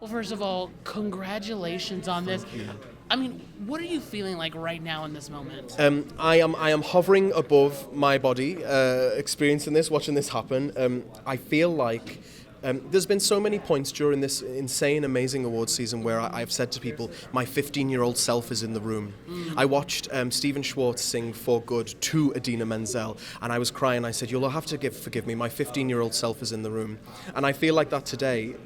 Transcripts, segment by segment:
Well, first of all, congratulations on this. I mean, what are you feeling like right now in this moment? I am hovering above my body, experiencing this, watching this happen. I feel like there's been so many points during this insane, amazing awards season where I've said to people, my 15-year-old self is in the room. I watched Stephen Schwartz sing For Good to Idina Menzel, and I was crying. I said, you'll have to forgive me, my 15-year-old self is in the room. And I feel like that today.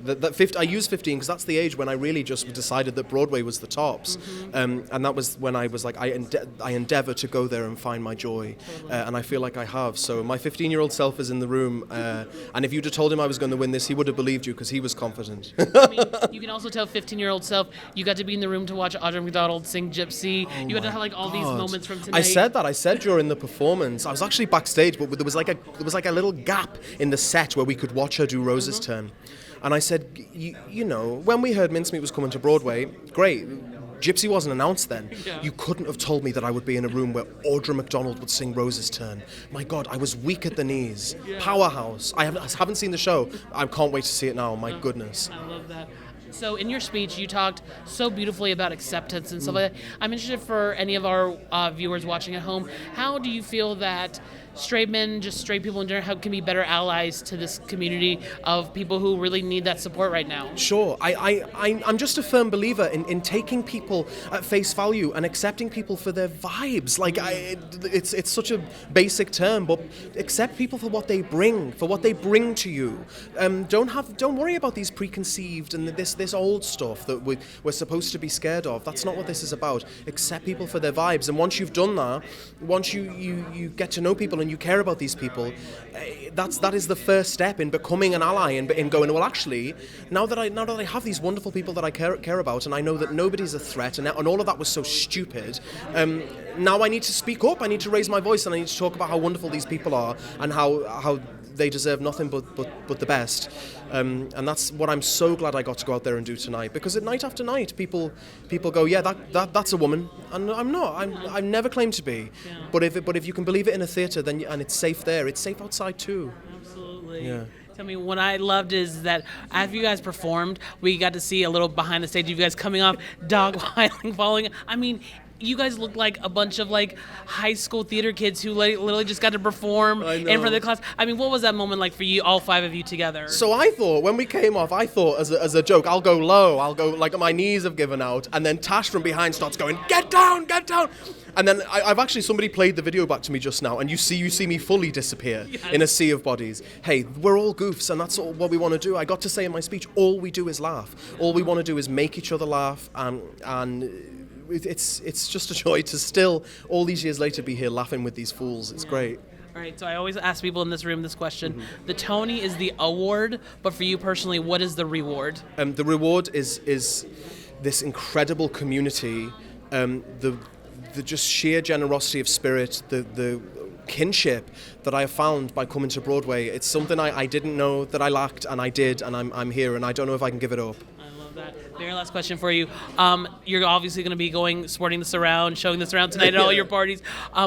I use 15 because that's the age when I really just decided that Broadway was the tops. And that was when I was like, I endeavor to go there and find my joy. And I feel like I have. So my 15-year-old self is in the room. And if you'd have told him I was going to win this, he would have believed you because he was confident. I mean, you can also tell 15-year-old self, you got to be in the room to watch Audra McDonald sing Gypsy. You got to have like all these moments from tonight. I said that. I said during the performance. I was actually backstage, but there was like a little gap in the set where we could watch her do Rose's turn. And I said, you know, when we heard Mincemeat was coming to Broadway, great. Gypsy wasn't announced then. Yeah. You couldn't have told me that I would be in a room where Audra McDonald would sing Rose's turn. My God, I was weak at the knees. Yeah. Powerhouse. I haven't seen the show. I can't wait to see it now. My goodness. I love that. So in your speech, you talked so beautifully about acceptance and stuff like that. I'm interested for any of our viewers watching at home, how do you feel that straight men, just straight people in general, how can be better allies to this community of people who really need that support right now? Sure. I'm just a firm believer in taking people at face value and accepting people for their vibes. Like, it's such a basic term, but accept people for what they bring to you. Don't worry about these preconceived and this old stuff that we're supposed to be scared of. That's not what this is about. Accept people for their vibes. And once you've done that, once you get to know people and you care about these people, that is the first step in becoming an ally and in going, well, actually, now that I have these wonderful people that I care about, and I know that nobody's a threat, and all of that was so stupid, now I need to speak up, I need to raise my voice, and I need to talk about how wonderful these people are and how they deserve nothing but the best. And that's what I'm so glad I got to go out there and do tonight, because at night after night, people go, yeah, that's a woman, and I'm not. I've never claimed to be. Yeah. But if you can believe it in a theatre, then and it's safe there, it's safe outside too. Absolutely. Yeah. Tell me, what I loved is that after you guys performed, we got to see a little behind the stage of you guys coming off, dog whiling, falling. I mean, you guys look like a bunch of like high school theater kids who literally just got to perform in front of the class. I mean, what was that moment like for you, all five of you together? So I thought, when we came off, as a joke, I'll go low, I'll go like my knees have given out, and then Tash from behind starts going, get down, get down. And then I've actually, somebody played the video back to me just now, and you see me fully disappear in a sea of bodies. Hey, we're all goofs, and that's all what we want to do. I got to say in my speech, all we do is laugh. All we want to do is make each other laugh, and it's just a joy to still, all these years later, be here laughing with these fools. It's great. All right, so I always ask people in this room this question. Mm-hmm. The Tony is the award, but for you personally, what is the reward? The reward is this incredible community, the just sheer generosity of spirit, the kinship that I have found by coming to Broadway. It's something I didn't know that I lacked, and I did, and I'm here, and I don't know if I can give it up. That. Very last question for you. You're obviously going to be sporting this around, showing this around tonight at all your parties.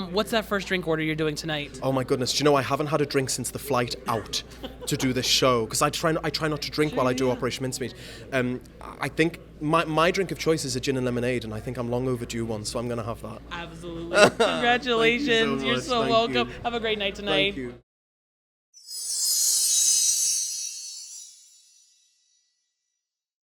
What's that first drink order you're doing tonight? Oh my goodness! Do you know I haven't had a drink since the flight out to do this show, because I try not to drink while I do Operation Mincemeat. I think my drink of choice is a gin and lemonade, and I think I'm long overdue one, so I'm going to have that. Absolutely. Congratulations! Thank you so much. You're so Thank welcome. you. Have a great night tonight. Thank you.